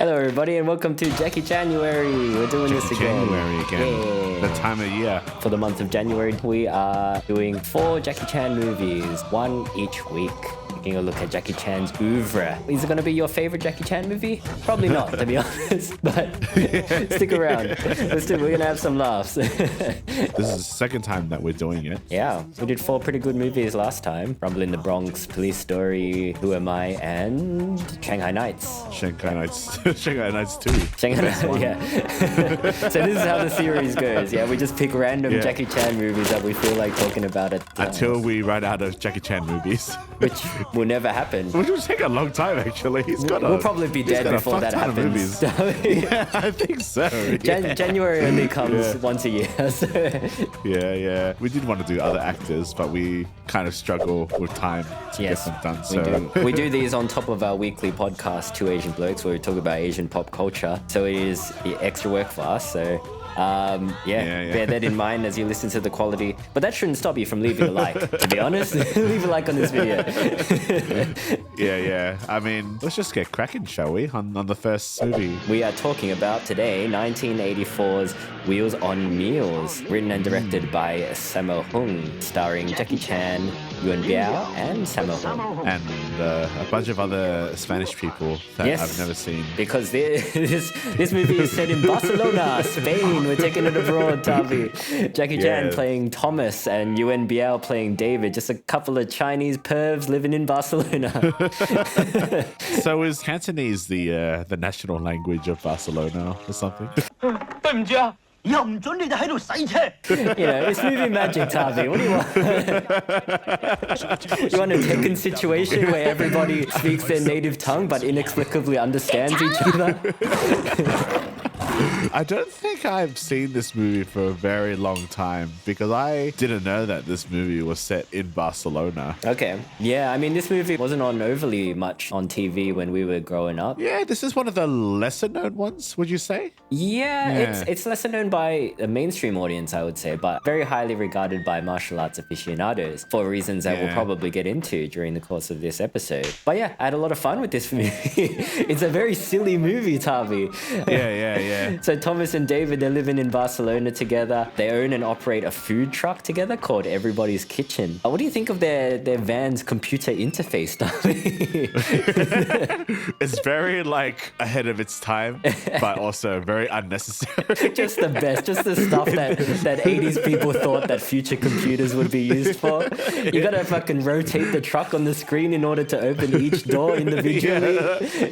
Hello, everybody, and welcome to Jackie Chan-uary. We're doing this again. January again. Yeah. The time of year. For the month of January, we are doing 4 Jackie Chan movies, one each week. Taking a look at Jackie Chan's oeuvre. Is it going to be your favorite Jackie Chan movie? Probably not, to be honest, but stick around. We're going to have some laughs. This is the second time that we're doing it. Yeah, we did 4 pretty good movies last time. Rumble in the Bronx, Police Story, Who Am I, and Shanghai Nights. Shanghai Nights 2. Shanghai Nights, yeah. So this is how the series goes. Yeah, we just pick random Jackie Chan movies that we feel like talking about it. Until we run out of Jackie Chan movies. Which will never happen. Which will take a long time, actually. We'll probably be dead before that happens. Yeah, I think so. January only comes once a year. So. Yeah. We did want to do other actors, but we kind of struggle with time to get them done. So. We do these on top of our weekly podcast, Two Asian Blokes, where we talk about Asian pop culture. So it is extra work for us. So bear that in mind as you listen to the quality. But that shouldn't stop you from leaving a like, to be honest. Leave a like on this video. Yeah. I mean, let's just get cracking, shall we, on the first movie. We are talking about today 1984's Wheels on Meals, written and directed by Sammo Hung, starring Jackie Chan, Yuen Biao, and Sammo Hung. And a bunch of other Spanish people that I've never seen. Because this movie is set in Barcelona, Spain. We're taking it abroad, Tavi. Jackie Chan playing Thomas and Yuen Biao playing David. Just a couple of Chinese pervs living in Barcelona. So is Cantonese the national language of Barcelona or something? You know, it's movie magic, Tavi. What do you want? You want a Tekken situation where everybody speaks their native tongue but inexplicably understands each other? I don't think I've seen this movie for a very long time because I didn't know that this movie was set in Barcelona. Okay. Yeah, I mean, this movie wasn't on overly much on TV when we were growing up. Yeah, this is one of the lesser known ones, would you say? Yeah. It's lesser known by a mainstream audience, I would say, but very highly regarded by martial arts aficionados for reasons that we'll probably get into during the course of this episode. But yeah, I had a lot of fun with this movie. It's a very silly movie, Tavi. Yeah. So Thomas and David, they're living in Barcelona together. They own and operate a food truck together called Everybody's Kitchen. What do you think of their van's computer interface, Tavi? It's very ahead of its time, but also very unnecessary. Just the best, just the stuff that 80s people thought that future computers would be used for. You gotta fucking rotate the truck on the screen in order to open each door individually.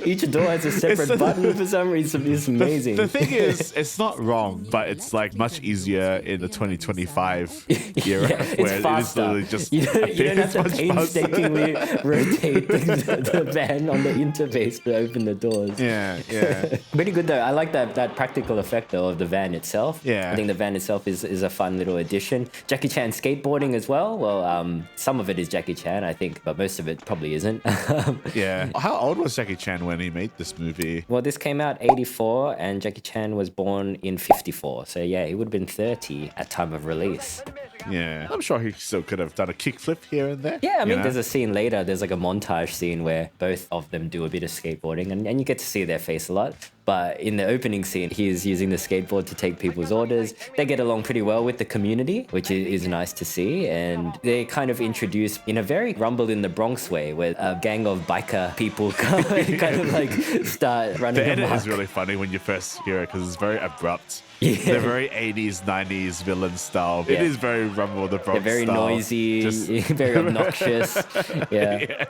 Each door has a separate button for some reason. It's amazing. The thing is, it's not wrong, but it's like much easier in the 2025 era where faster. it is literally just you don't have to painstakingly rotate the van on the interface to open the doors. Yeah. Pretty good though. I like that practical effect though of the van itself. Yeah. I think the van itself is a fun little addition. Jackie Chan skateboarding as well. Well, some of it is Jackie Chan, I think, but most of it probably isn't. Yeah. How old was Jackie Chan when he made this movie? Well, this came out 84 and Jackie Chan was born in 54. So yeah, he would have been 30 at time of release. Yeah. I'm sure he still could have done a kickflip here and there. Yeah, I mean, there's a scene later, there's like a montage scene where both of them do a bit of skateboarding and you get to see their face a lot. But in the opening scene, he is using the skateboard to take people's orders. They get along pretty well with the community, which is nice to see. And they kind of introduce in a very Rumble in the Bronx way, where a gang of biker people kind of like start running The edit amok. is really funny when you first hear it because it's very abrupt. Yeah. They're very 80s, 90s villain style. Yeah. It is very Rumble in the Bronx They're very style. noisy, very obnoxious. Yeah.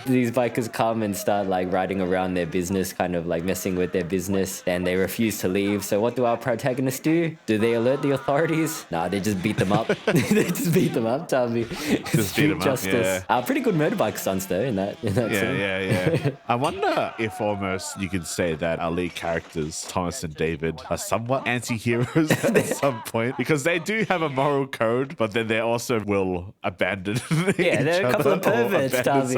These bikers come and start like riding around their business, kind of like messing with their business, and they refuse to leave. So what do our protagonists do? Do they alert the authorities? Nah, they just beat them up. They just beat them up, tell me. Just beat them up, yeah. Pretty good motorbike stunts though in that scene. Yeah. I wonder if almost you could say that our lead characters, Thomas and David, are somewhat anti-heroes at some point because they do have a moral moral code, but then they also will abandon Yeah, they're a couple of perverts, Tavi.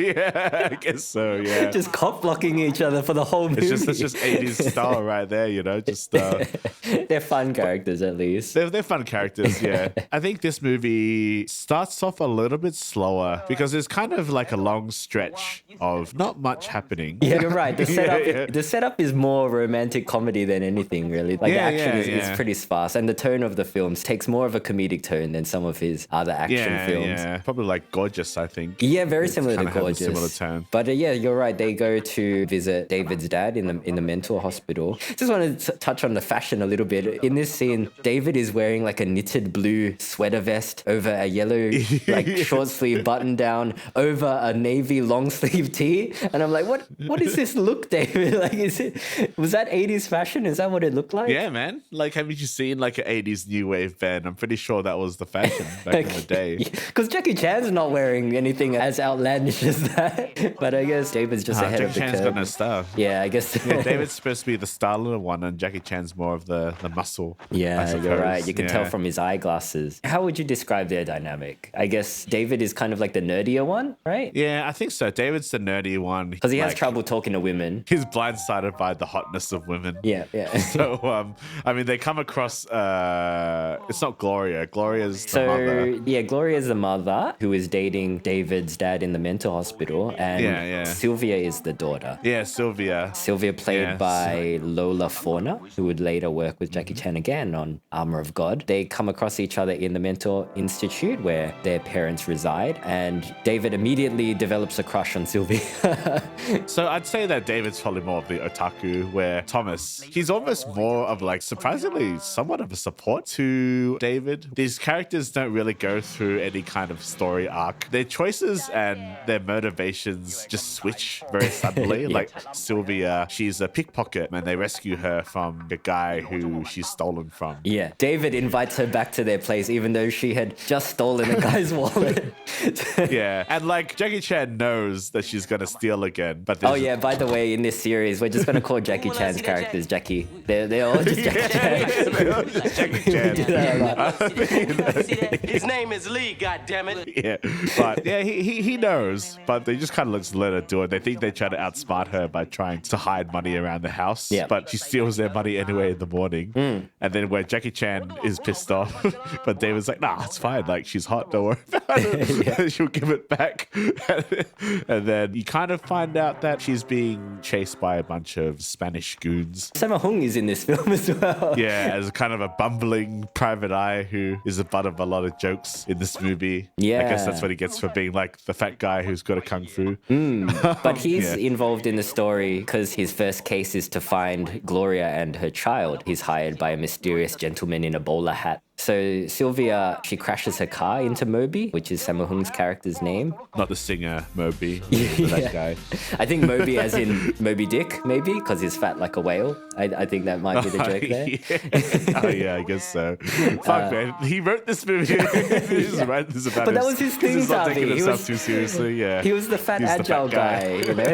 Yeah, I guess so, yeah. Just cop blocking each other for the whole movie. It's just 80s style right there, you know, just... They're fun characters, at least. They're fun characters, yeah. I think this movie starts off a little bit slower because there's kind of like a long stretch of not much happening. Yeah, you're right. The setup is more romantic comedy than anything, really. Like, the action is pretty sparse, and the tone of the films takes more of a comedic tone than some of his other action films. Yeah, probably like Gorgeous, I think. Yeah, very similar to Gorgeous. Similar tone. But yeah, you're right. They go to visit David's dad in the mental hospital. Just wanted to touch on the fashion a little bit. In this scene, David is wearing like a knitted blue sweater vest over a yellow like short sleeve button down over a navy long sleeve tee, and I'm like, what is this look, David? Like, was that 80s fashion? Is that what it looked like? Yeah, man. Like, haven't you seen like an 80s new wave band? I'm pretty sure that was the fashion back in the day. Because Jackie Chan's not wearing anything as outlandish as that. But I guess David's just ahead of the curve. Jackie Chan's got no style. Yeah, I guess. Yeah, David's supposed to be the styler one, and Jackie Chan's more of the muscle. Yeah, you're right. You can tell from his eyeglasses. How would you describe their dynamic? I guess David is kind of like the nerdier one, right? Yeah, I think so. David's the nerdy one. Because he has trouble talking to women. He's blindsided by the hotness of women. Yeah. So, I mean, they come across, it's not Gloria. Gloria's the mother. Yeah, Gloria's the mother who is dating David's dad in the mental hospital. And Silvia is the daughter. Yeah, Silvia. Silvia played by Lola Fauna, who would later work with Jackie Chan again on Armor of God. They come across each other in the mental institute where their parents reside, and David immediately develops a crush on Silvia. So I'd say that David's probably more of the otaku, where Thomas, he's almost more of like surprisingly somewhat of a support to David. These characters don't really go through any kind of story arc. Their choices and their motivations just switch very suddenly. Like Silvia, she's a pickpocket and they rescue her from a guy who she's stolen from. Yeah, David invites her back to their place even though she had just stolen a guy's wallet. Yeah, and like Jackie Chan knows that she's gonna steal again, but by the way, in this series, we're just gonna call Jackie Chan's characters Jackie. They're all just Jackie Chan. They're all just Jackie Chan. His name is Lee, goddammit. Yeah, but yeah, he knows, but they just kind of just let her do it. They think they try to outsmart her by trying to hide money around the house, but she steals their money anyway in the morning. And then where Jackie Chan is pissed off, but David's like, nah, it's fine. Like, she's hot, don't worry about it. She'll give it back. And then you kind of find out that she's being chased by a bunch of Spanish goons. Sammo Hung is in this film as well. Yeah, as kind of a bumbling private eye who is the butt of a lot of jokes in this movie. Yeah. I guess that's what he gets for being like the fat guy who's got a kung fu. But he's involved in the story because his first case is to find Gloria and her child. He's hired by a mysterious gentleman in a bowler hat. So Silvia, she crashes her car into Moby, which is Sammo Hung's character's name. Not the singer, Moby. That guy. I think Moby as in Moby Dick, maybe, because he's fat like a whale. I think that might be the joke there. Oh, yeah, I guess so. Fuck, man. He wrote this movie. He just wrote this about But that was his thing, He's not taking Tavi. himself too seriously, yeah. He was the fat, agile guy, you know?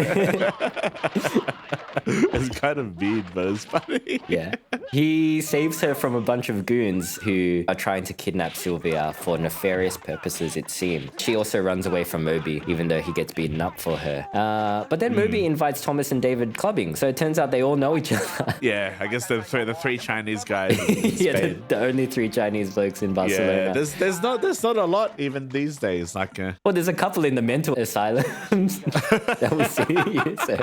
It's kind of mean, but it's funny. Yeah. He saves her from a bunch of goons who are trying to kidnap Silvia for nefarious purposes, it seems. She also runs away from Moby, even though he gets beaten up for her. But then Moby invites Thomas and David clubbing, so it turns out they all know each other. Yeah, I guess the three Chinese guys in Spain. The only three Chinese blokes in Barcelona. Yeah, there's not a lot even these days. Like, well, there's a couple in the mental asylums that we'll see. So.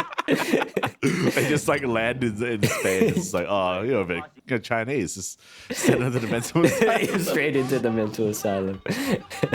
They just like land in Spain. It's like, oh, you're Chinese. Just send them to the mental asylum. Straight into the mental asylum.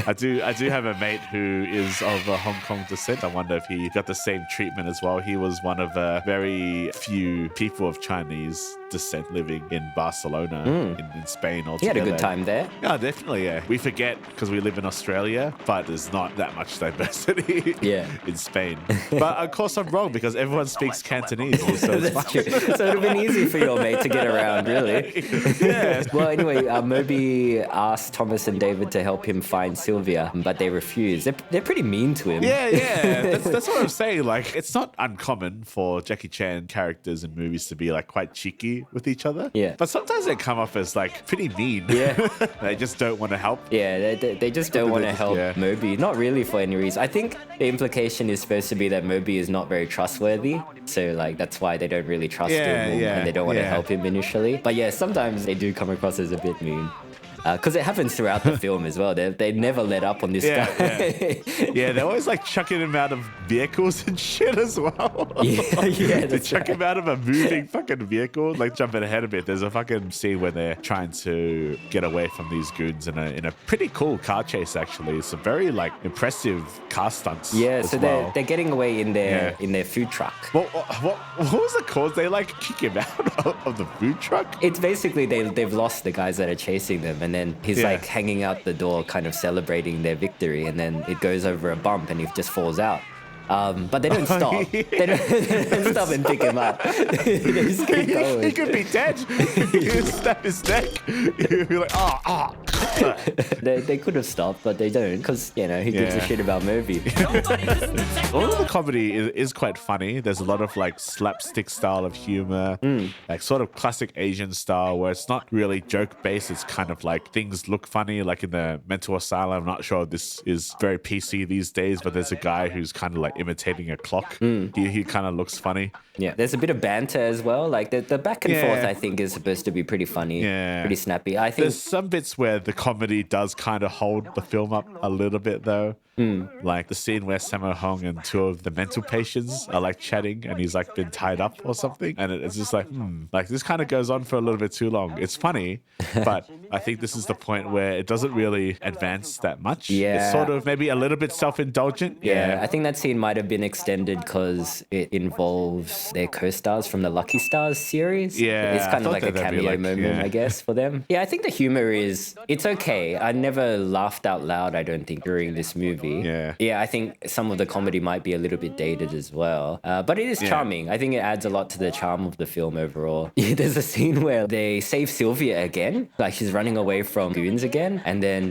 I do have a mate who is of Hong Kong descent. I wonder if he got the same treatment as well. He was one of very few people of Chinese descent living in Barcelona, in Spain altogether. He had a good time there. Yeah, definitely, yeah. We forget because we live in Australia, but there's not that much diversity in Spain. But of course I'm wrong because everyone speaks Cantonese. So That's true. So it would have been easy for your mate to get around, really. actually. Yeah. Well, anyway, Moby asked Thomas and David to help him find Silvia, but they refused. They're pretty mean to him. Yeah. That's what I'm saying. Like, it's not uncommon for Jackie Chan characters in movies to be like quite cheeky with each other. Yeah. But sometimes they come off as like pretty mean. Yeah. They just don't want to help. Yeah, they just don't want to help Yeah. Moby. Not really for any reason. I think the implication is supposed to be that Moby is not very trustworthy. So, like, that's why they don't really trust him and they don't want to help him initially. But yeah, sometimes they do come across as a bit mean. Because it happens throughout the film as well. They never let up on this guy. Yeah, they're always like chucking him out of vehicles and shit as well. Yeah, they chuck him out of a moving fucking vehicle. Like, jumping ahead a bit, there's a fucking scene where they're trying to get away from these goons in a pretty cool car chase. Actually, it's a very like impressive car stunts. Yeah, as so well. they're getting away in their food truck. What was the cause? They like kick him out of the food truck. It's basically they've lost the guys that are chasing them, and then he's like hanging out the door, kind of celebrating their victory, and then it goes over a bump and he just falls out. But they don't stop. They don't stop and pick him up. They just keep going. He could be dead. You snap his neck. You'd be like, oh. They could have stopped, but they don't, because, you know, who gives a shit about Moby? All of the comedy is quite funny. There's a lot of like slapstick style of humor, like sort of classic Asian style, where it's not really joke based. It's kind of like things look funny, like in the mental asylum. I'm not sure if this is very PC these days, but there's a guy who's kind of like imitating a clock. He kind of looks funny. Yeah, there's a bit of banter as well. Like the back and forth, I think, is supposed to be pretty funny, pretty snappy. I think there's some bits where the comedy does kind of hold the film up a little bit, though. Like the scene where Sammo Hung and two of the mental patients are like chatting, and he's like been tied up or something, and it's just like, like this kind of goes on for a little bit too long. It's funny, but I think this is the point where it doesn't really advance that much. Yeah, it's sort of maybe a little bit self-indulgent. Yeah, I think that scene might have been extended because it involves their co-stars from the Lucky Stars series. Yeah, it's kind of like a cameo moment, I guess, for them. Yeah, I think the humor it's okay. I never laughed out loud, I don't think, during this movie. Yeah, I think some of the comedy might be a little bit dated as well. But it is charming. I think it adds a lot to the charm of the film overall. Yeah, there's a scene where they save Silvia again. Like, she's running away from goons again. And then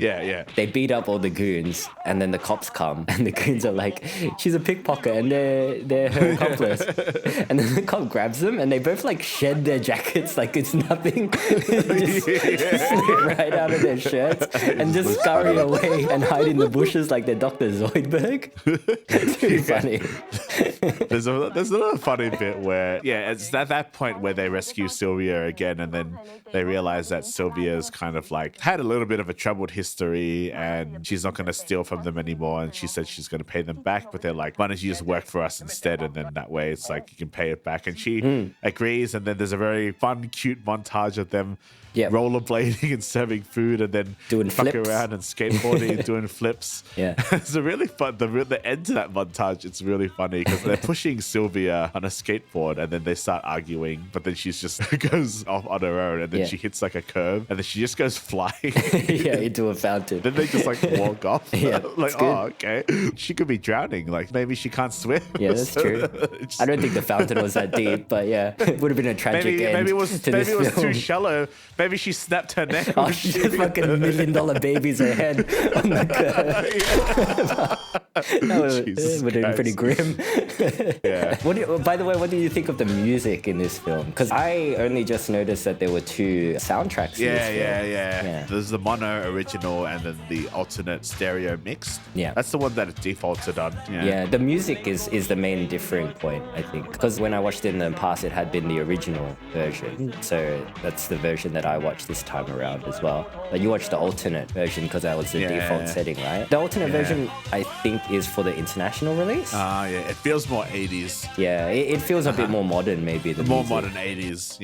they beat up all the goons. And then the cops come. And the goons are like, she's a pickpocket and they're her accomplice. And then the cop grabs them and they both like shed their jackets like it's nothing. just slip right out of their shirts and just scurry away and hide in the bushes like they're Dr. Zoidberg. It's really funny. There's another funny bit where, it's at that point where they rescue Silvia again, and then they realize that Silvia's kind of like had a little bit of a troubled history and she's not going to steal from them anymore, and she said she's going to pay them back, but they're like, why don't you just work for us instead, and then that way it's like you can pay it back, and she agrees, and then there's a very fun, cute montage of them rollerblading and serving food, and then doing fuck flips around and skateboarding and doing flips. It's a really fun. The end to that montage, it's really funny because they're pushing Silvia on a skateboard, and then they start arguing, but then she's just goes off on her own, and then she hits like a curve, and then she just goes flying. Into a fountain. Then they just like walk off. Like, good. oh, okay, she could be drowning. Like, maybe she can't swim. Yeah, that's true. I don't think the fountain was that deep, but it would have been a tragic end. Maybe it was too shallow. Maybe she snapped her neck. Oh, she just fucking $1 million babies her head on the curve. That would have been pretty grim. By the way, what do you think of the music in this film? Because I only just noticed that there were two soundtracks in this film. There's the mono original and then the alternate stereo mix. Yeah. That's the one that it defaulted on. Yeah, the music is the main differing point, I think. Because when I watched it in the past, it had been the original version. So that's the version that I watched this time around as well. But you watched the alternate version because that was the default setting, right? The alternate version, I think, is for the international release. It feels more 80s. Yeah, it feels a bit more modern, maybe. More modern 80s,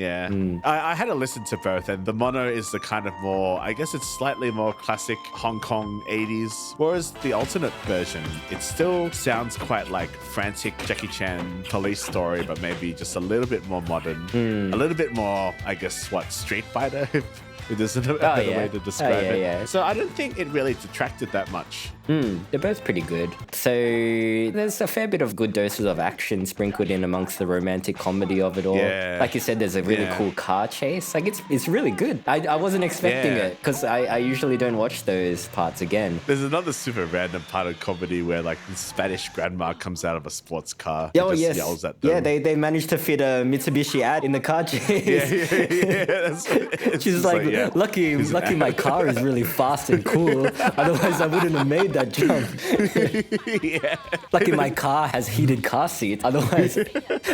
I had to listen to both, and the mono is the kind of more, I guess it's slightly more classic Hong Kong 80s, whereas the alternate version, it still sounds quite like frantic Jackie Chan police story, but maybe just a little bit more modern, a little bit more, I guess, Street Fighter, if there's a better way to describe it. So I don't think it really detracted that much They're both pretty good. So there's a fair bit of good doses of action sprinkled in amongst the romantic comedy of it all. Yeah. Like you said, there's a really cool car chase. Like it's really good. I wasn't expecting it because I usually don't watch those parts again. There's another super random part of comedy where like the Spanish grandma comes out of a sports car Oh, and just yes. yells at them. Yeah, they managed to fit a Mitsubishi ad in the car chase. She's like, lucky my car is really fast and cool. Otherwise, I wouldn't have made that jump. Lucky my car has heated car seats. Otherwise,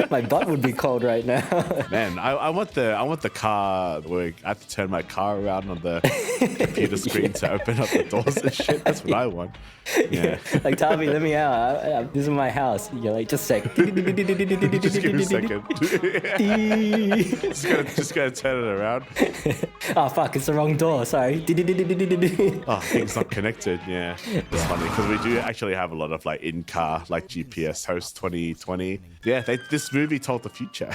my butt would be cold right now. Man, I want the car where I have to turn my car around on the computer screen to open up the doors and shit. That's what I want. Yeah. Like, Tavi, let me out. This is my house. You're like, just a sec. Just give me a second. just gonna turn it around. Oh, fuck, it's the wrong door. Sorry. Oh, things not connected. Yeah. It's funny because we do actually have a lot of like in-car, like GPS Host 2020. Yeah, this movie told the future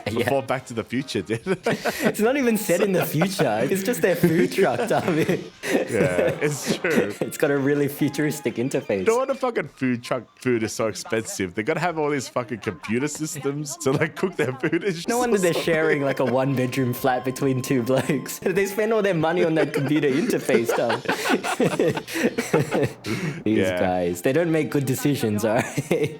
before Back to the Future did. It's not even set in the future. It's just their food truck, Tavi. Yeah, it's true. It's got a really futuristic interface. No wonder fucking food truck food is so expensive. They gotta have all these fucking computer systems to like cook their food. It's No wonder they're sharing like a 1-bedroom flat between two blokes. They spend all their money on that computer interface stuff. These guys, they don't make good decisions, alright?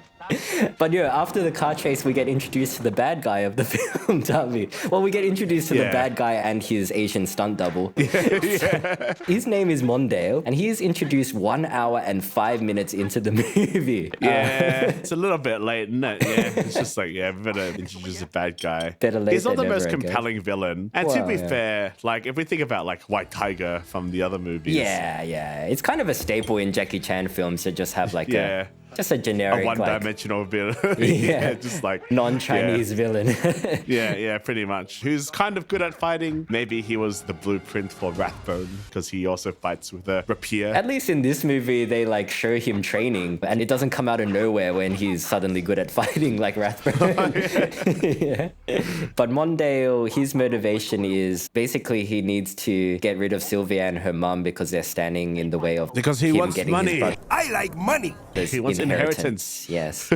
But yeah, after the car chase, we get introduced to the bad guy of the film, don't we? Well, we get introduced to the bad guy and his Asian stunt double. His name is Mondale, and he is introduced 1 hour and 5 minutes into the movie. Yeah, it's a little bit late, isn't it? Yeah, it's just like, we better introduce a bad guy. Better late He's not than the most never, I guess. compelling villain. And to be fair, like if we think about like White Tiger from the other movies. Yeah. It's kind of a staple in Jackie Chan films to just have like just a generic, one-dimensional villain. Just like non-Chinese villain. Yeah, pretty much. Who's kind of good at fighting. Maybe he was the blueprint for Rathbone because he also fights with a rapier. At least in this movie, they like show him training, and it doesn't come out of nowhere when he's suddenly good at fighting like Rathbone. But Mondale, his motivation is basically he needs to get rid of Silvia and her mum because they're standing in the way of because he wants money. I like money. He wants inheritance. Yes.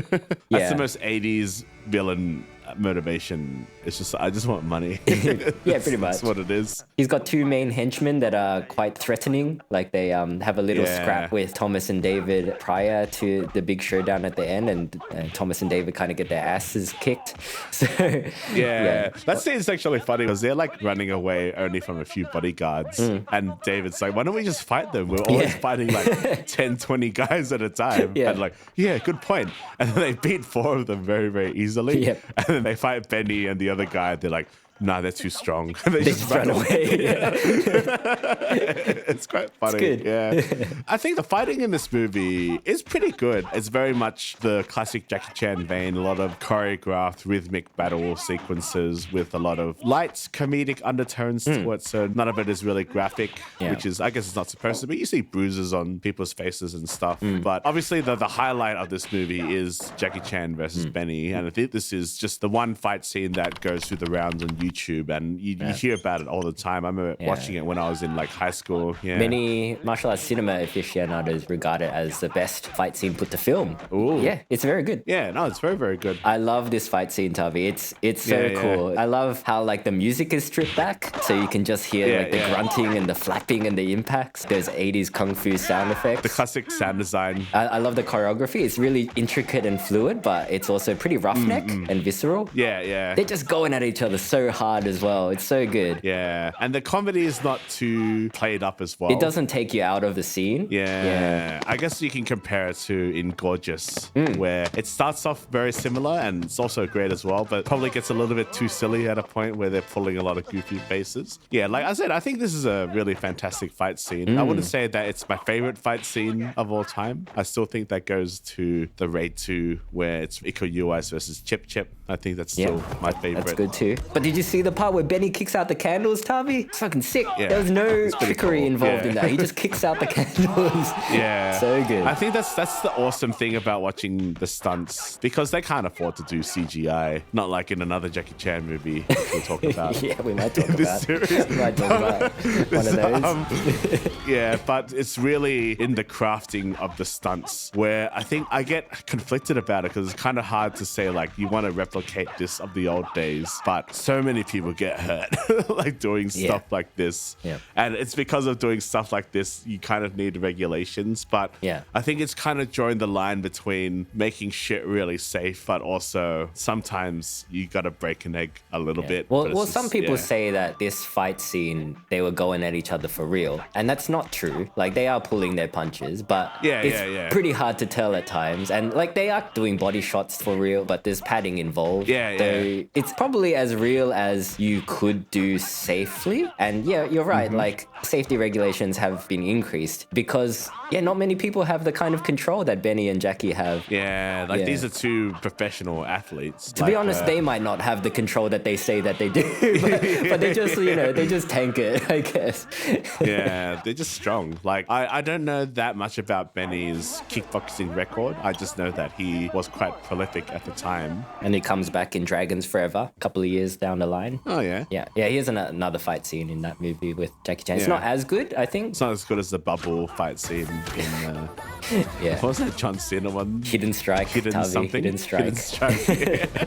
That's the most 80s villain motivation. It's just, I just want money. Yeah, pretty much. That's what it is. He's got two main henchmen that are quite threatening. Like they have a little scrap with Thomas and David prior to the big showdown at the end, and Thomas and David kind of get their asses kicked. So that scene's actually funny because they're like running away only from a few bodyguards, and David's like, why don't we just fight them? We're always fighting like 10, 20 guys at a time. And like, good point. And then they beat 4 of them very, very easily. And then they fight Benny and the other guy. They're like, nah, they're too strong. They just run away. It's quite funny. It's good. I think the fighting in this movie is pretty good. It's very much the classic Jackie Chan vein. A lot of choreographed, rhythmic battle sequences with a lot of light comedic undertones to it. So none of it is really graphic, which is, I guess it's not supposed to be. You see bruises on people's faces and stuff. But obviously the highlight of this movie is Jackie Chan versus Benny. And I think this is just the one fight scene that goes through the rounds on YouTube, and you hear about it all the time. I remember watching it when I was in like high school. Many martial arts cinema aficionados regard it as the best fight scene put to film. Ooh. Yeah, it's very good. Yeah, no, it's very, very good. I love this fight scene, Tavi. It's so cool. I love how like the music is stripped back, so you can just hear like the grunting and the flapping and the impacts. There's 80s kung fu sound effects. The classic sound design. I love the choreography. It's really intricate and fluid, but it's also pretty roughneck and visceral. Yeah. They're just going at each other so hard as well. It's so good. Yeah. And the comedy is not too played up as well. It doesn't take you out of the scene. Yeah. I guess you can compare it to In Gorgeous, where it starts off very similar and it's also great as well, but probably gets a little bit too silly at a point where they're pulling a lot of goofy faces. Yeah, like I said, I think this is a really fantastic fight scene. I wouldn't say that it's my favorite fight scene of all time. I still think that goes to the Raid 2 where it's Urquidez versus Chip Chip. I think that's still my favorite. That's good too. But did you see the part where Benny kicks out the candles, Tavi? It's fucking sick. Yeah. There was no pretty trickery cool. involved Yeah. in that. He just kicks out the candles. Yeah. So good. I think that's the awesome thing about watching the stunts, because they can't afford to do CGI, not like in another Jackie Chan movie, which we'll talk about. Yeah, we might talk this about series. we might talk about one of those. Yeah, but it's really in the crafting of the stunts where I think I get conflicted about it, because it's kind of hard to say like you want to replicate this of the old days, but so many people get hurt like doing stuff like this. Yeah. And it's because of doing stuff like this, you kind of need regulations. But Yeah. I think it's kind of drawing the line between making shit really safe, but also sometimes you got to break an egg a little bit. Well, but it's well, just- some people say that this fight scene, they were going at each other for real. And that's not true. Like, they are pulling their punches, but it's pretty hard to tell at times. And, like, they are doing body shots for real, but there's padding involved. So it's probably as real as you could do safely. And, yeah, you're right. Like, safety regulations have been increased because, not many people have the kind of control that Benny and Jackie have. Yeah, like these are two professional athletes. To be honest, they might not have the control that they say that they do, but they just, they just tank it, I guess. Yeah, they're just strong. Like, I don't know that much about Benny's kickboxing record. I just know that he was quite prolific at the time. And he comes back in Dragons Forever, a couple of years down the line. Oh, yeah? Yeah, he has another fight scene in that movie with Jackie Chan. It's not as good, I think. It's not as good as the bubble fight scene in, Yeah. what was that John Cena one? Hidden Strike. Hidden Tavi, something? Hidden Strike. Hidden Strike, yeah.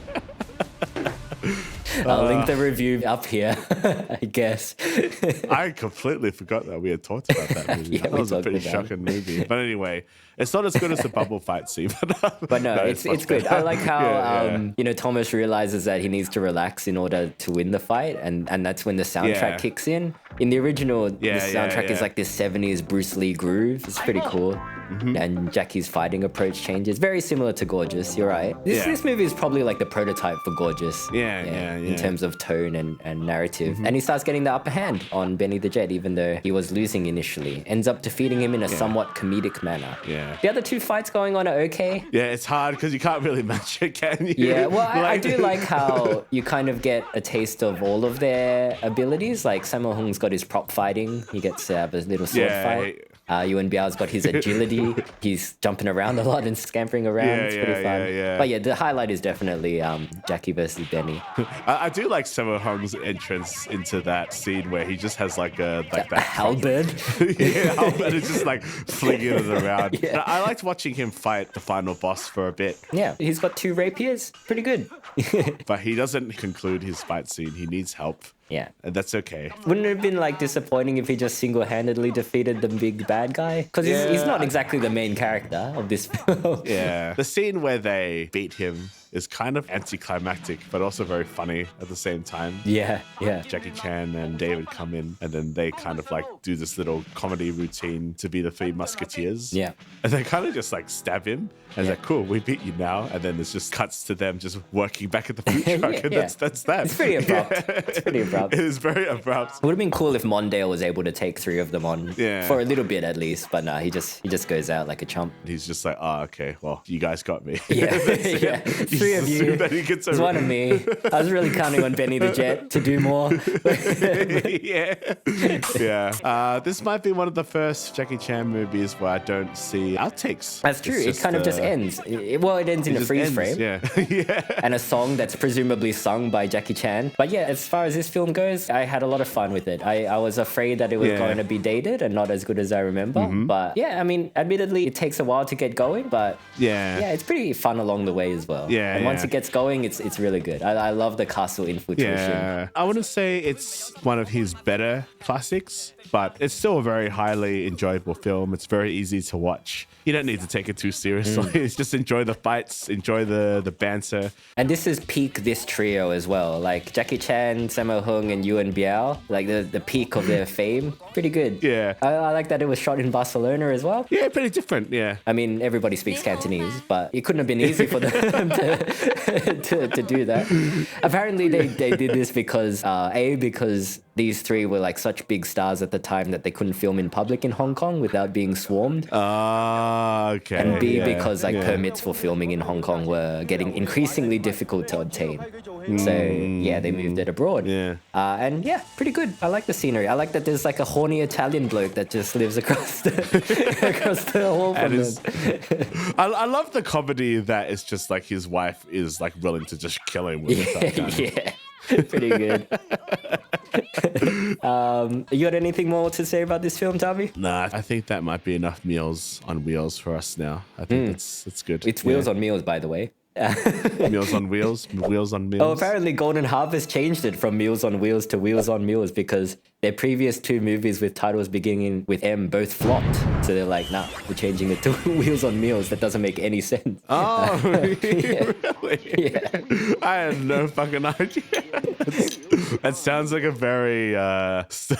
I'll link the review up here, I guess. I completely forgot that we had talked about that movie. Yeah, That we was a talked pretty about it. shocking movie. But anyway, it's not as good as the bubble fight scene. But no, it's much good. better. I like how Yeah. Thomas realizes that he needs to relax in order to win the fight, and that's when the soundtrack kicks in. In the original, the soundtrack is like this 70s Bruce Lee groove. It's pretty cool. And Jackie's fighting approach changes. Very similar to Gorgeous, you're right. This movie is probably like the prototype for Gorgeous. In terms of tone and narrative. And he starts getting the upper hand on Benny the Jet, even though he was losing initially. Ends up defeating him in a somewhat comedic manner. Yeah. The other two fights going on are okay. Yeah, it's hard because you can't really match it, can you? Yeah, well, I do like how you kind of get a taste of all of their abilities. Like, Sammo Hung's got his prop fighting. He gets to have a little sword fight. Yuen Biao's got his agility. He's jumping around a lot and scampering around. It's pretty fun. But yeah, the highlight is definitely Jackie versus Benny. I do like Sammo Hung's entrance into that scene where he just has like that halberd. Halberd is just like flinging it around. I liked watching him fight the final boss for a bit. Yeah, he's got 2 rapiers. Pretty good. But he doesn't conclude his fight scene. He needs help. Yeah. And that's okay. Wouldn't it have been like disappointing if he just single-handedly defeated the big bad guy? Because he's not exactly the main character of this film. Yeah. The scene where they beat him is kind of anticlimactic, but also very funny at the same time. Yeah. Jackie Chan and David come in, and then they kind of like do this little comedy routine to be the 3 musketeers. Yeah. And they kind of just like stab him. And it's like, cool, we beat you now. And then it's just cuts to them just working back at the food truck. And that's that. It's pretty abrupt. It's pretty abrupt. It is very abrupt. It would have been cool if Mondale was able to take 3 of them on for a little bit at least. But nah, he just goes out like a chump. He's just like, okay, well, you guys got me. Yeah. 3 of you. It's one of me. I was really counting on Benny the Jet to do more. Yeah. This might be one of the first Jackie Chan movies where I don't see outtakes. That's true. It kind of just ends. It ends in a freeze frame. Yeah. And a song that's presumably sung by Jackie Chan. But yeah, as far as this film goes, I had a lot of fun with it. I was afraid that it was going to be dated and not as good as I remember. But yeah, I mean, admittedly, it takes a while to get going, but yeah, it's pretty fun along the way as well. Yeah. And once it gets going, it's really good. I love the castle infiltration. Yeah. I wouldn't say it's one of his better classics, but it's still a very highly enjoyable film. It's very easy to watch. You don't need to take it too seriously. Just enjoy the fights, enjoy the banter. And this is peak this trio as well. Like Jackie Chan, Sammo Hung, and Yuen Biao. Like the peak of their fame. Pretty good. Yeah. I like that it was shot in Barcelona as well. Yeah, pretty different. Yeah. I mean, everybody speaks Cantonese, but it couldn't have been easy for them to do that. Apparently, they did this because these three were like such big stars at the time that they couldn't film in public in Hong Kong without being swarmed. Okay. And B, because like permits for filming in Hong Kong were getting increasingly difficult to obtain. So yeah, they moved it abroad. Yeah. And yeah, pretty good. I like the scenery. I like that there's like a horny Italian bloke that just lives across the across the hall from them. I love the comedy that it's just like his wife is like willing to just kill him with a gun. Yeah. Pretty good. You got anything more to say about this film, Tommy? Nah, I think that might be enough Meals on Wheels for us now. I think it's good. It's Wheels on Meals, by the way. Meals on Wheels, Wheels on Meals. Oh, apparently Golden Harvest changed it from Meals on Wheels to Wheels on Meals because their previous two movies with titles beginning with M both flopped. So they're like, nah, we're changing it to Wheels on Meals. That doesn't make any sense. Oh, Yeah. really? Yeah. I had no fucking idea. That sounds like a very It's a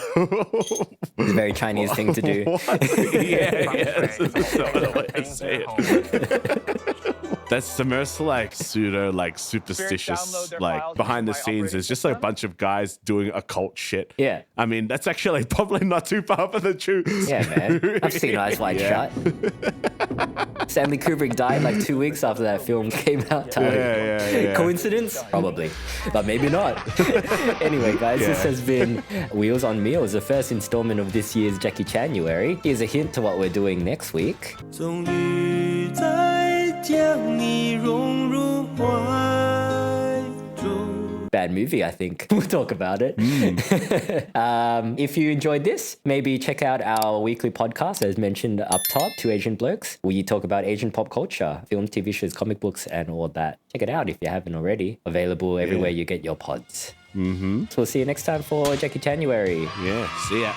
very Chinese thing to do. yeah, that's not the way to say it. That's the most like pseudo, like superstitious, like behind the scenes. It's just like a bunch of guys doing occult shit. Yeah. I mean, that's actually probably not too far from the truth. Yeah, man. I've seen Eyes Wide Shut. Stanley Kubrick died like 2 weeks after that film came out. Tyler. Yeah. Coincidence? Probably. But maybe not. Anyway, guys, this has been Wheels on Meals, the first installment of this year's Jackie Chan-uary. Here's a hint to what we're doing next week. 终于再将你融入怀中。 Bad movie, I think. We'll talk about it. If you enjoyed this, maybe check out our weekly podcast, as mentioned up top, Two Asian Blokes, where you talk about Asian pop culture, film, TV shows, comic books, and all that. Check it out if you haven't already. Available everywhere you get your pods. So we'll see you next time for Jackie Chan-uary. Yeah, see ya.